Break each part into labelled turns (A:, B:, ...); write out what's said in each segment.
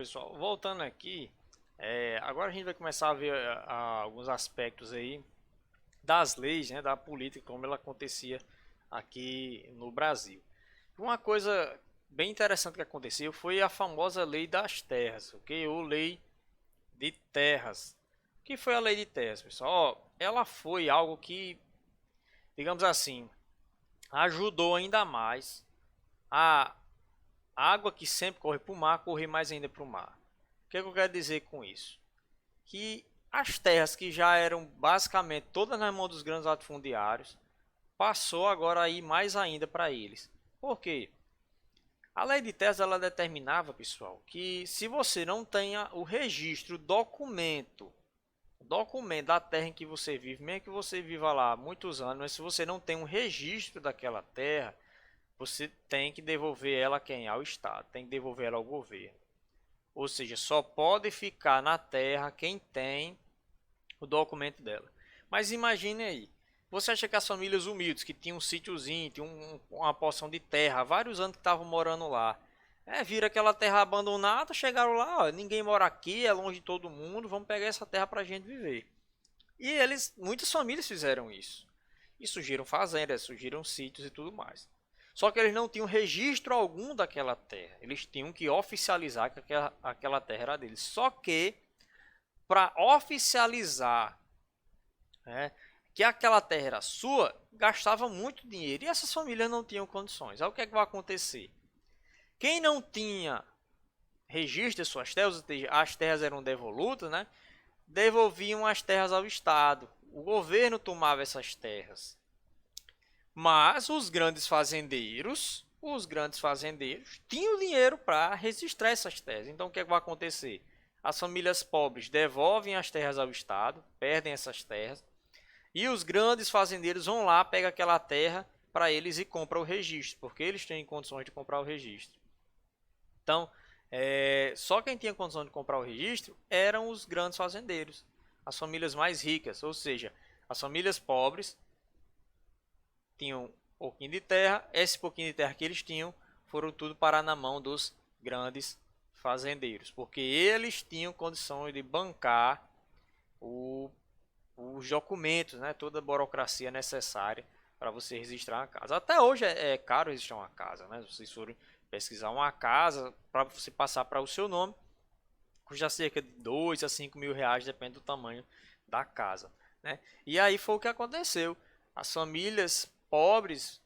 A: Pessoal, voltando aqui, agora a gente vai começar a ver alguns aspectos aí das leis, né, da política, como ela acontecia aqui no Brasil. Uma coisa bem interessante que aconteceu foi a famosa lei das terras, ok? Ou lei de terras. O que foi a lei de terras, pessoal? Ó, ela foi algo que, digamos assim, ajudou ainda mais a água que sempre corre para o mar, correr mais ainda para o mar. O que eu quero dizer com isso? Que as terras que já eram basicamente todas nas mãos dos grandes latifundiários, passou agora a ir mais ainda para eles. Por quê? A lei de terras ela determinava, pessoal, que se você não tenha o registro, documento da terra em que você vive, mesmo que você viva lá há muitos anos, mas se você não tem um registro daquela terra, você tem que devolver ela a quem? Ao Estado, tem que devolver ela ao governo. Ou seja, só pode ficar na terra quem tem o documento dela. Mas imagine aí, você acha que as famílias humildes que tinham um sítiozinho, tinham uma porção de terra, há vários anos que estavam morando lá, viram aquela terra abandonada, chegaram lá, ó, ninguém mora aqui, é longe de todo mundo, vamos pegar essa terra para a gente viver. E muitas famílias fizeram isso. E surgiram fazendas, surgiram sítios e tudo mais. Só que eles não tinham registro algum daquela terra. Eles tinham que oficializar que aquela terra era deles. Só que, para oficializar, né, que aquela terra era sua, gastava muito dinheiro. E essas famílias não tinham condições. Aí o que é que vai acontecer? Quem não tinha registro de suas terras, as terras eram devolutas, né? Devolviam as terras ao Estado. O governo tomava essas terras. Mas os grandes fazendeiros tinham dinheiro para registrar essas terras. Então o que, é que vai acontecer? As famílias pobres devolvem as terras ao Estado, perdem essas terras, e os grandes fazendeiros vão lá, pegam aquela terra para eles e compram o registro, porque eles têm condições de comprar o registro. Então, só quem tinha condição de comprar o registro eram os grandes fazendeiros, as famílias mais ricas, ou seja, as famílias pobres tinham um pouquinho de terra, esse pouquinho de terra que eles tinham foram tudo parar na mão dos grandes fazendeiros, porque eles tinham condições de bancar o, os documentos, né, toda a burocracia necessária para você registrar uma casa. Até hoje é caro registrar uma casa, né? Se vocês forem pesquisar uma casa para você passar para o seu nome, custa cerca de 2 a 5 mil reais, depende do tamanho da casa, né? E aí foi o que aconteceu. As famílias pobres,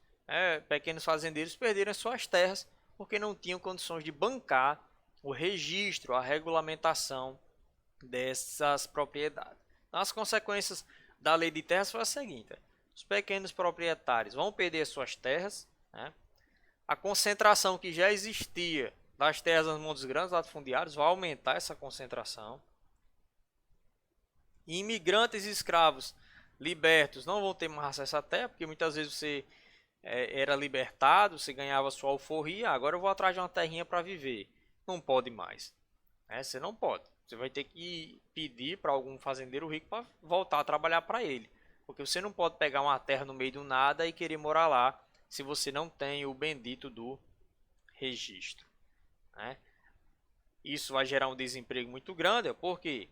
A: pequenos fazendeiros, perderam suas terras porque não tinham condições de bancar o registro, a regulamentação dessas propriedades. Então, as consequências da lei de terras foi a seguinte: os pequenos proprietários vão perder suas terras, né? A concentração que já existia das terras nas mãos dos grandes latifundiários vai aumentar essa concentração. E imigrantes e escravos libertos não vão ter mais acesso à terra, porque muitas vezes você era libertado, você ganhava sua alforria, agora eu vou atrás de uma terrinha para viver. Não pode mais. Você não pode. Você vai ter que pedir para algum fazendeiro rico para voltar a trabalhar para ele. Porque você não pode pegar uma terra no meio do nada e querer morar lá se você não tem o bendito do registro, né? Isso vai gerar um desemprego muito grande, porque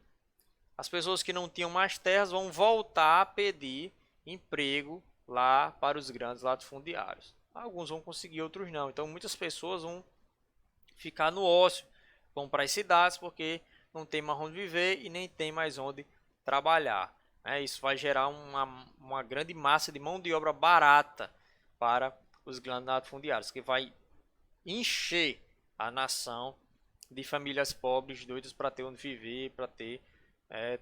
A: as pessoas que não tinham mais terras vão voltar a pedir emprego lá para os grandes latifundiários. Alguns vão conseguir, outros não. Então muitas pessoas vão ficar no ócio, vão para as cidades porque não tem mais onde viver e nem tem mais onde trabalhar. Isso vai gerar uma grande massa de mão de obra barata para os grandes latifundiários, que vai encher a nação de famílias pobres doidas para ter onde viver, para ter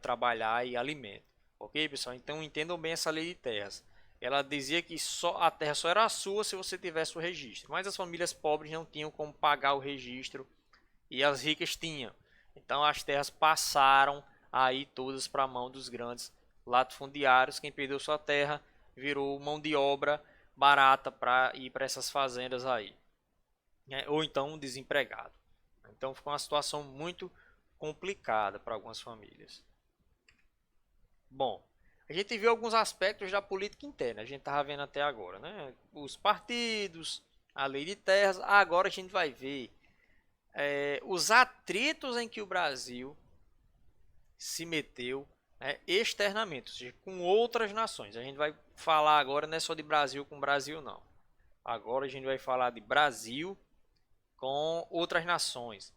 A: trabalhar e alimento. Ok, pessoal? Então entendam bem essa lei de terras. Ela dizia que a terra só era sua se você tivesse o registro, mas as famílias pobres não tinham como pagar o registro e as ricas tinham. Então as terras passaram aí todas para a mão dos grandes latifundiários. Quem perdeu sua terra virou mão de obra barata para ir para essas fazendas aí, né? Ou então desempregado. Então ficou uma situação muito complicada para algumas famílias. Bom, a gente viu alguns aspectos da política interna, a gente estava vendo até agora, né? Os partidos, a lei de terras. Agora a gente vai ver os atritos em que o Brasil se meteu, né, externamente, ou seja, com outras nações. A gente vai falar agora não é só de Brasil com Brasil, não. Agora a gente vai falar de Brasil com outras nações.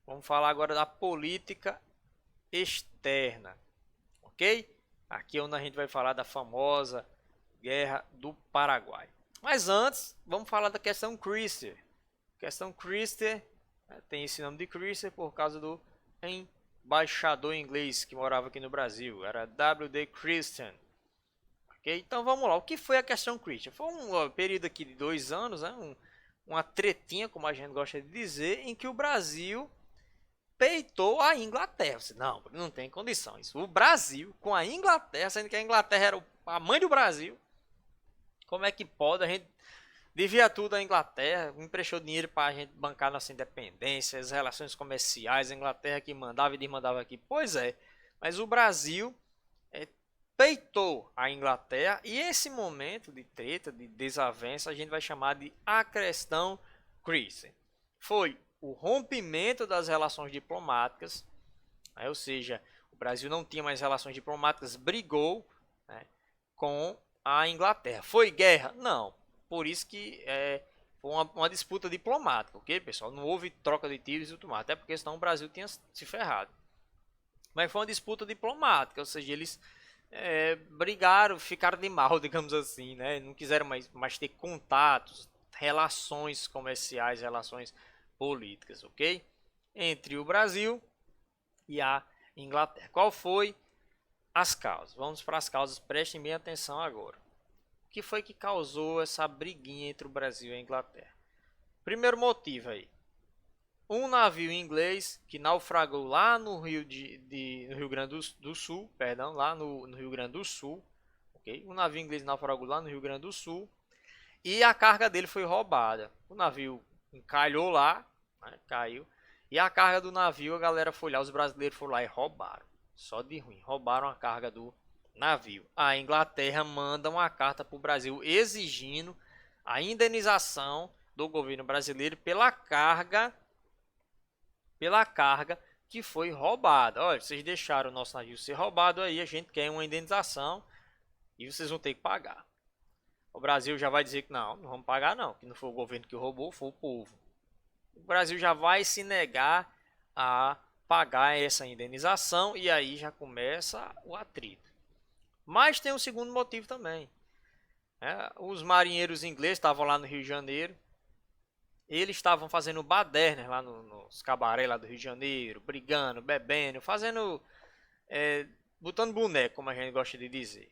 A: Vamos falar agora da política externa, ok? Aqui é onde a gente vai falar da famosa Guerra do Paraguai. Mas antes, vamos falar da questão Chrysler. A questão Chrysler, tem esse nome de Chrysler por causa do embaixador inglês que morava aqui no Brasil. Era W.D. Christian. Okay? Então vamos lá. O que foi a questão Chrysler? Foi um período aqui de 2 anos, né? Uma tretinha, como a gente gosta de dizer, em que o Brasil peitou a Inglaterra. Não tem condições. O Brasil com a Inglaterra, sendo que a Inglaterra era a mãe do Brasil. Como é que pode? A gente devia tudo à Inglaterra, emprestou dinheiro para a gente bancar nossa independência, as relações comerciais, a Inglaterra que mandava e desmandava aqui. Pois é, mas o Brasil peitou a Inglaterra e esse momento de treta, de desavença, a gente vai chamar de a questão Chrysler. Foi o rompimento das relações diplomáticas, né? Ou seja, o Brasil não tinha mais relações diplomáticas, brigou, né, com a Inglaterra. Foi guerra? Não. Por isso que foi uma disputa diplomática, ok, pessoal? Não houve troca de tiros e tudo mais, até porque senão o Brasil tinha se ferrado. Mas foi uma disputa diplomática, ou seja, eles brigaram, ficaram de mal, digamos assim, né? Não quiseram mais ter contatos, relações comerciais, relações políticas, ok? Entre o Brasil e a Inglaterra. Qual foi as causas? Vamos para as causas, prestem bem atenção agora. O que foi que causou essa briguinha entre o Brasil e a Inglaterra? Primeiro motivo aí. Um navio inglês que naufragou lá no Rio Grande do Sul, perdão, lá no Rio Grande do Sul, ok? Um navio inglês naufragou lá no Rio Grande do Sul e a carga dele foi roubada. O navio encalhou lá, né, caiu, e a carga do navio, a galera foi lá, os brasileiros foram lá e roubaram. Só de ruim, roubaram a carga do navio. A Inglaterra manda uma carta para o Brasil exigindo a indenização do governo brasileiro pela carga que foi roubada. Olha, vocês deixaram o nosso navio ser roubado aí, a gente quer uma indenização e vocês vão ter que pagar. O Brasil já vai dizer que não vamos pagar não, que não foi o governo que roubou, foi o povo. O Brasil já vai se negar a pagar essa indenização e aí já começa o atrito. Mas tem um segundo motivo também. Os marinheiros ingleses estavam lá no Rio de Janeiro. Eles estavam fazendo baderna lá nos cabarés lá do Rio de Janeiro, brigando, bebendo, fazendo, botando boneco, como a gente gosta de dizer.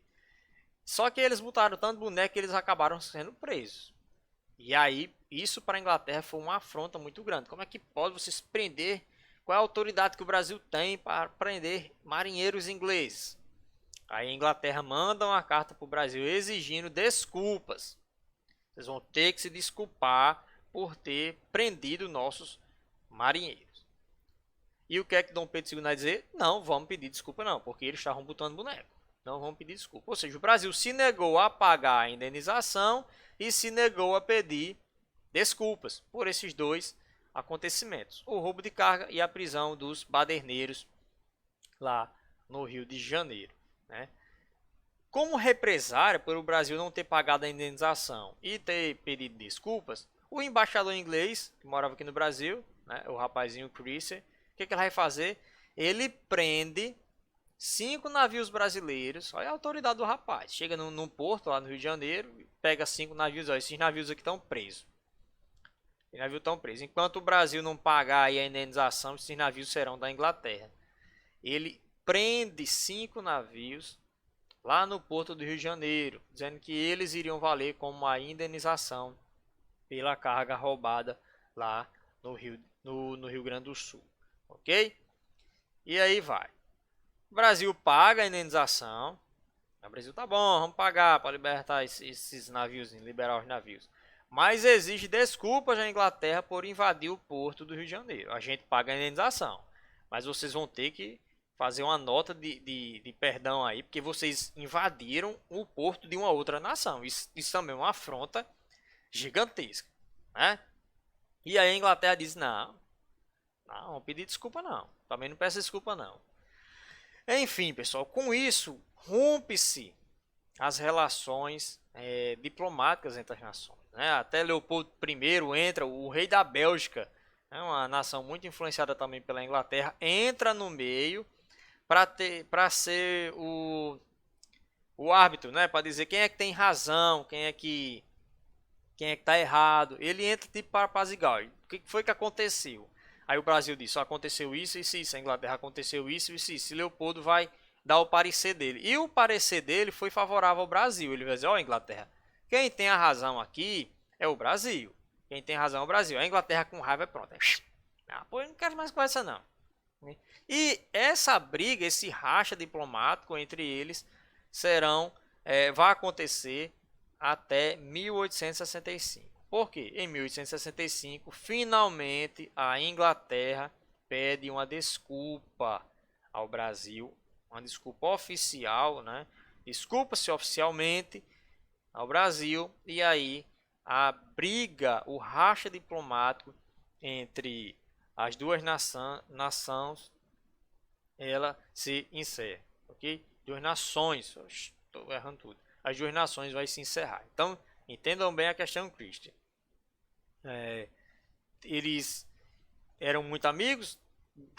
A: Só que eles botaram tanto boneco que eles acabaram sendo presos. E aí, isso para a Inglaterra foi uma afronta muito grande. Como é que pode vocês prender? Qual é a autoridade que o Brasil tem para prender marinheiros ingleses? Aí a Inglaterra manda uma carta para o Brasil exigindo desculpas. Vocês vão ter que se desculpar por ter prendido nossos marinheiros. E o que é que Dom Pedro II vai dizer? Não vamos pedir desculpa não, porque eles estavam botando boneco. Não vamos pedir desculpa. Ou seja, o Brasil se negou a pagar a indenização e se negou a pedir desculpas por esses dois acontecimentos. O roubo de carga e a prisão dos baderneiros lá no Rio de Janeiro, né? Como represária por o Brasil não ter pagado a indenização e ter pedido desculpas, o embaixador inglês, que morava aqui no Brasil, né, o rapazinho Chrysler, o que ele vai fazer? Ele prende 5 navios brasileiros. Olha a autoridade do rapaz. Chega num porto lá no Rio de Janeiro, pega 5 navios. Olha, esses navios aqui estão presos. Esses navios estão presos. Enquanto o Brasil não pagar aí a indenização, esses navios serão da Inglaterra. Ele prende 5 navios lá no porto do Rio de Janeiro, dizendo que eles iriam valer como a indenização pela carga roubada lá no Rio Grande do Sul, ok? E aí vai. O Brasil paga a indenização. O Brasil tá bom, vamos pagar para libertar esses navios, liberar os navios. Mas exige desculpas à Inglaterra por invadir o porto do Rio de Janeiro. A gente paga a indenização, mas vocês vão ter que fazer uma nota de perdão aí, porque vocês invadiram o porto de uma outra nação. Isso também é uma afronta gigantesca, né? E aí a Inglaterra diz, não, Não pedir desculpa não. Também não peço desculpa não. Enfim, pessoal, com isso rompe-se as relações diplomáticas entre as nações. Né? Até Leopoldo I entra, o rei da Bélgica, né? Uma nação muito influenciada também pela Inglaterra, entra no meio para ser o árbitro, né? Para dizer quem é que tem razão, quem é que está errado. Ele entra tipo para apaziguar. O que foi que aconteceu? Aí o Brasil disse, aconteceu isso, isso, isso. A Inglaterra aconteceu isso, isso, isso. E Leopoldo vai dar o parecer dele. E o parecer dele foi favorável ao Brasil. Ele vai dizer, ó, Inglaterra, quem tem a razão aqui é o Brasil. Quem tem razão é o Brasil. A Inglaterra com raiva é pronto. Ah, pô, eu não quero mais conversa não. E essa briga, esse racha diplomático entre eles vai acontecer até 1865. Por quê? Em 1865, finalmente a Inglaterra pede uma desculpa ao Brasil, uma desculpa oficial, né? Desculpa-se oficialmente ao Brasil, e aí a briga, o racha diplomático entre as duas nações, ela se encerra, ok? Duas nações, estou errando tudo. As duas nações vai se encerrar. Então, entendam bem a questão, Christian. Eles eram muito amigos,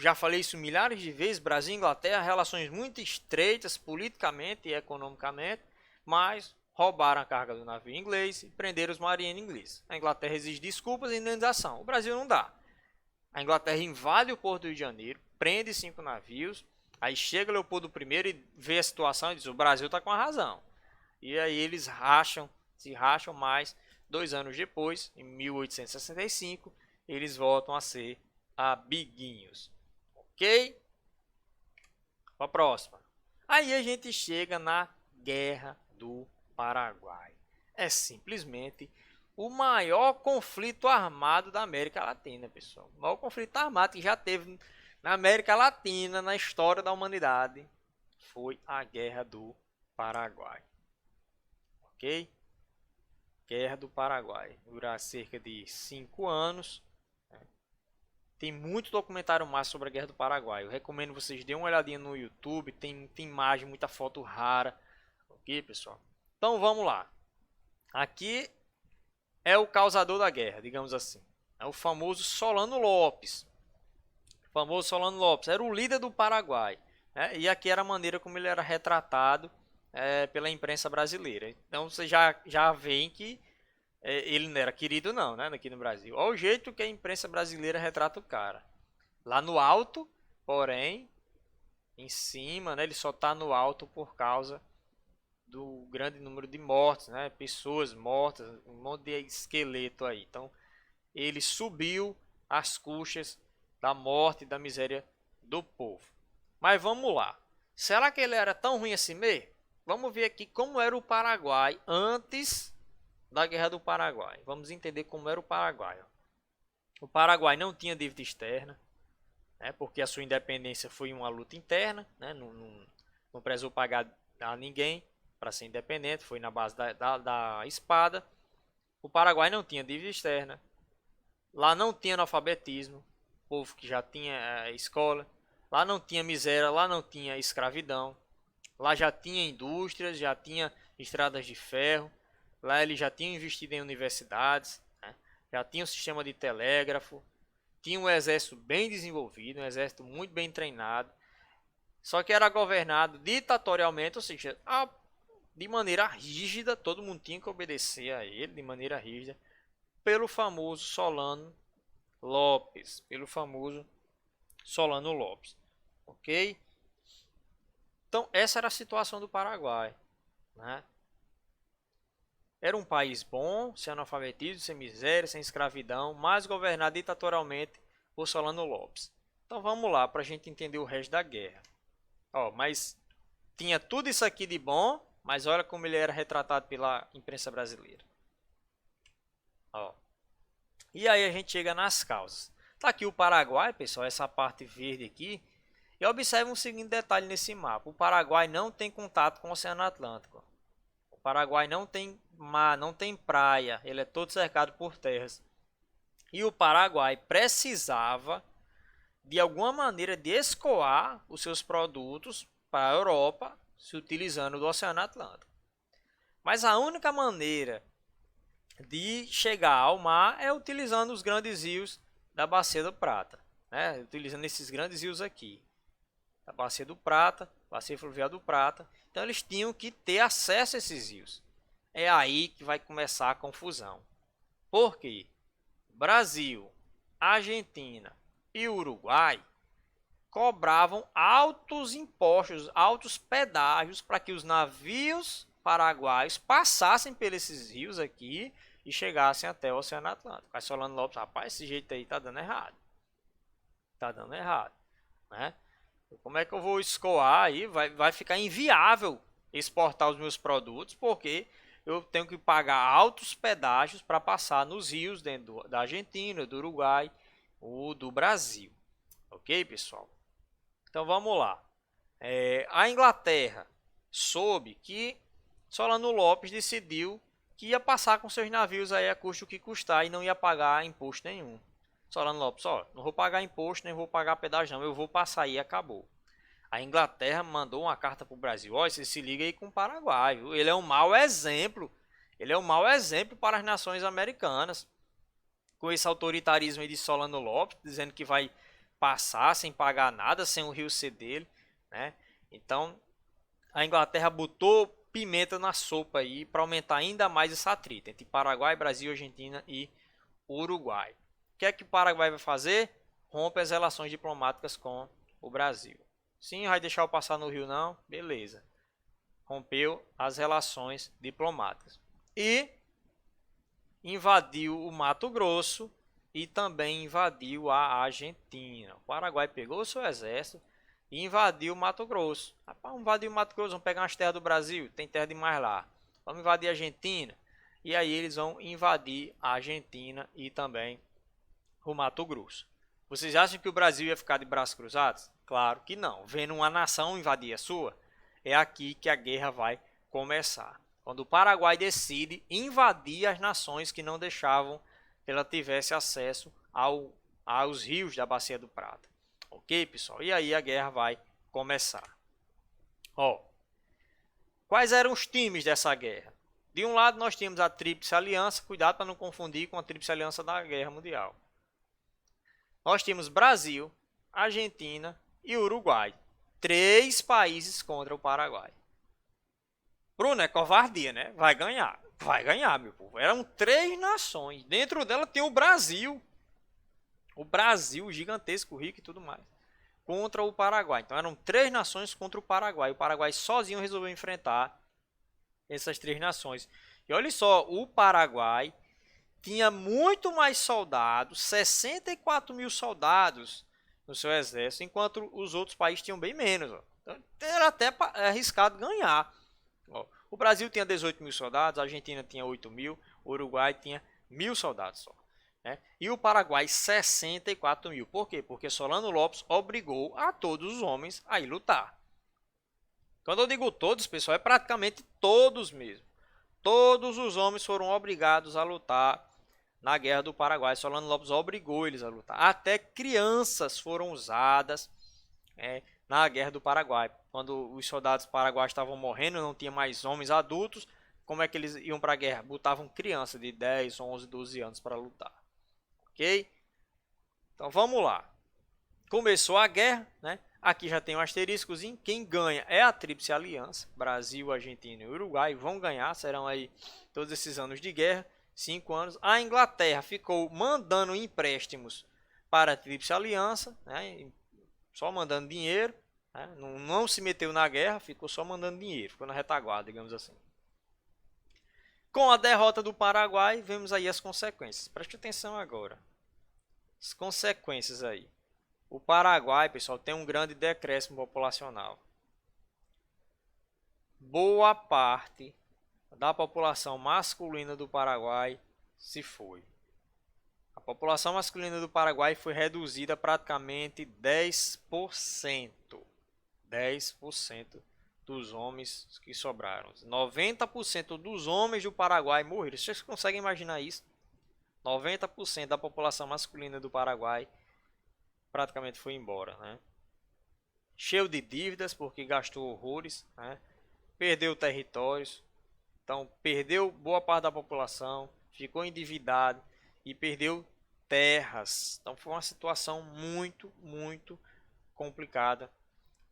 A: já falei isso milhares de vezes, Brasil e Inglaterra, relações muito estreitas politicamente e economicamente, mas roubaram a carga do navio inglês e prenderam os marinheiros ingleses. A Inglaterra exige desculpas e indenização, o Brasil não dá. A Inglaterra invade o Porto do Rio de Janeiro, prende 5 navios, aí chega Leopoldo I e vê a situação e diz, o Brasil está com a razão. E aí eles se racham, mais 2 anos depois, em 1865, eles voltam a ser amiguinhos. Ok? Para a próxima. Aí a gente chega na Guerra do Paraguai. É simplesmente o maior conflito armado da América Latina, pessoal. O maior conflito armado que já teve na América Latina, na história da humanidade, foi a Guerra do Paraguai. Ok? Guerra do Paraguai. Dura cerca de 5 anos. Tem muito documentário massa sobre a Guerra do Paraguai. Eu recomendo vocês dêem uma olhadinha no YouTube. Tem imagem, muita foto rara. Ok, pessoal? Então vamos lá. Aqui é o causador da guerra, digamos assim. É o famoso Solano Lopes. O famoso Solano Lopes era o líder do Paraguai. Né? E aqui era a maneira como ele era retratado pela imprensa brasileira. Então você já vê que ele não era querido não, né, aqui no Brasil. Olha o jeito que a imprensa brasileira retrata o cara. Lá no alto, porém, em cima, né, ele só está no alto por causa do grande número de mortes, né, pessoas mortas, um monte de esqueleto aí. Então, ele subiu às custas da morte e da miséria do povo. Mas vamos lá. Será que ele era tão ruim assim mesmo? Vamos ver aqui como era o Paraguai antes da Guerra do Paraguai. Vamos entender como era o Paraguai. O Paraguai não tinha dívida externa, né, porque a sua independência foi uma luta interna, né, não precisou pagar a ninguém para ser independente, foi na base da espada. O Paraguai não tinha dívida externa, lá não tinha analfabetismo, povo que já tinha escola, lá não tinha miséria, lá não tinha escravidão, lá já tinha indústrias, já tinha estradas de ferro, lá ele já tinha investido em universidades, né? Já tinha um sistema de telégrafo, tinha um exército bem desenvolvido, um exército muito bem treinado, só que era governado ditatorialmente, ou seja, de maneira rígida, todo mundo tinha que obedecer a ele de maneira rígida, pelo famoso Solano Lopes, ok? Então essa era a situação do Paraguai, né? Era um país bom, sem analfabetismo, sem miséria, sem escravidão, mas governado ditatorialmente por Solano Lopes. Então vamos lá para a gente entender o resto da guerra. Mas tinha tudo isso aqui de bom, mas olha como ele era retratado pela imprensa brasileira. E aí a gente chega nas causas. Tá aqui o Paraguai, pessoal, essa parte verde aqui. E observe um seguinte detalhe nesse mapa. O Paraguai não tem contato com o Oceano Atlântico. O Paraguai não tem mar, não tem praia. Ele é todo cercado por terras. E o Paraguai precisava de alguma maneira de escoar os seus produtos para a Europa, se utilizando do Oceano Atlântico. Mas a única maneira de chegar ao mar é utilizando os grandes rios da Bacia do Prata, né? Utilizando esses grandes rios aqui, da Bacia do Prata, Bacia Fluvial do Prata. Então eles tinham que ter acesso a esses rios. É aí que vai começar a confusão. Por quê? Brasil, Argentina e Uruguai cobravam altos impostos, altos pedágios para que os navios paraguaios passassem por esses rios aqui e chegassem até o Oceano Atlântico. Aí Solano Lopes, rapaz, esse jeito aí tá dando errado. Tá dando errado, né? Como é que eu vou escoar aí? Vai ficar inviável exportar os meus produtos, porque eu tenho que pagar altos pedágios para passar nos rios dentro da Argentina, do Uruguai ou do Brasil. Ok, pessoal? Então vamos lá. A Inglaterra soube que Solano Lopes decidiu que ia passar com seus navios aí a custo que custar e não ia pagar imposto nenhum. Solano Lopes, ó, não vou pagar imposto, nem vou pagar pedágio não, eu vou passar e acabou. A Inglaterra mandou uma carta para o Brasil, ó, você se liga aí com o Paraguai, viu? Ele é um mau exemplo, para as nações americanas, com esse autoritarismo aí de Solano Lopes, dizendo que vai passar sem pagar nada, sem o rio ser dele, né? Então, a Inglaterra botou pimenta na sopa aí para aumentar ainda mais esse atrito entre Paraguai, Brasil, Argentina e Uruguai. O que é que o Paraguai vai fazer? Rompe as relações diplomáticas com o Brasil. Sim, vai deixar eu passar no rio não? Beleza. Rompeu as relações diplomáticas. E invadiu o Mato Grosso e também invadiu a Argentina. O Paraguai pegou o seu exército e invadiu o Mato Grosso. Rapaz, invadir o Mato Grosso, vamos pegar umas terras do Brasil, tem terra demais lá. Vamos invadir a Argentina. E aí eles vão invadir a Argentina e também o Mato Grosso. Vocês acham que o Brasil ia ficar de braços cruzados? Claro que não. Vendo uma nação invadir a sua, é aqui que a guerra vai começar. Quando o Paraguai decide invadir as nações que não deixavam que ela tivesse acesso aos rios da Bacia do Prata. Ok, pessoal? E aí a guerra vai começar. Ó, quais eram os times dessa guerra? De um lado nós tínhamos a Tríplice Aliança, cuidado para não confundir com a Tríplice Aliança da Guerra Mundial. Nós tínhamos Brasil, Argentina e Uruguai. 3 países contra o Paraguai. Bruno, é covardia, né? Vai ganhar. Vai ganhar, meu povo. Eram 3 nações. Dentro dela tem o Brasil. O Brasil, gigantesco, rico e tudo mais. Contra o Paraguai. Então eram 3 nações contra o Paraguai. O Paraguai sozinho resolveu enfrentar essas 3 nações. E olha só, o Paraguai tinha muito mais soldados, 64 mil soldados no seu exército, enquanto os outros países tinham bem menos. Ó. Então, era até arriscado ganhar. Ó, o Brasil tinha 18 mil soldados, a Argentina tinha 8 mil, o Uruguai tinha 1.000 soldados só. Né? E o Paraguai 64 mil. Por quê? Porque Solano Lopes obrigou a todos os homens a ir lutar. Quando eu digo todos, pessoal, é praticamente todos mesmo. Todos os homens foram obrigados a lutar na Guerra do Paraguai. Solano Lopes obrigou eles a lutar. Até crianças foram usadas na Guerra do Paraguai. Quando os soldados paraguaios estavam morrendo, não tinha mais homens adultos, como é que eles iam para a guerra? Botavam crianças de 10, 11, 12 anos para lutar. Ok? Então vamos lá. Começou a guerra, né? Aqui já tem um asteriscozinho. Quem ganha é a Tríplice Aliança. Brasil, Argentina e Uruguai vão ganhar. Serão aí todos esses anos de guerra. 5 anos. A Inglaterra ficou mandando empréstimos para a Tríplice Aliança. Né? Só mandando dinheiro. Né? Não se meteu na guerra. Ficou só mandando dinheiro. Ficou na retaguarda, digamos assim. Com a derrota do Paraguai, vemos aí as consequências. Preste atenção agora. As consequências aí. O Paraguai, pessoal, tem um grande decréscimo populacional. Boa parte da população masculina do Paraguai se foi. A população masculina do Paraguai foi reduzida a praticamente 10%. 10% dos homens que sobraram. 90% dos homens do Paraguai morreram. Vocês conseguem imaginar isso? 90% da população masculina do Paraguai praticamente foi embora, né? Cheio de dívidas, porque gastou horrores, né? Perdeu territórios, então perdeu boa parte da população, ficou endividado e perdeu terras. Então foi uma situação muito complicada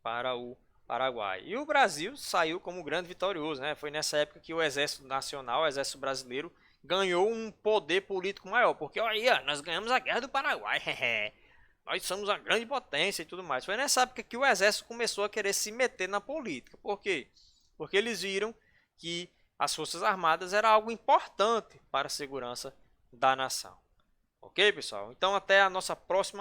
A: para o Paraguai. E o Brasil saiu como grande vitorioso, né? Foi nessa época que o Exército Nacional, o Exército Brasileiro, ganhou um poder político maior, porque olha, nós ganhamos a Guerra do Paraguai. Nós somos uma grande potência e tudo mais. Foi nessa época que o exército começou a querer se meter na política. Por quê? Porque eles viram que as Forças Armadas era algo importante para a segurança da nação. Ok, pessoal? Então até a nossa próxima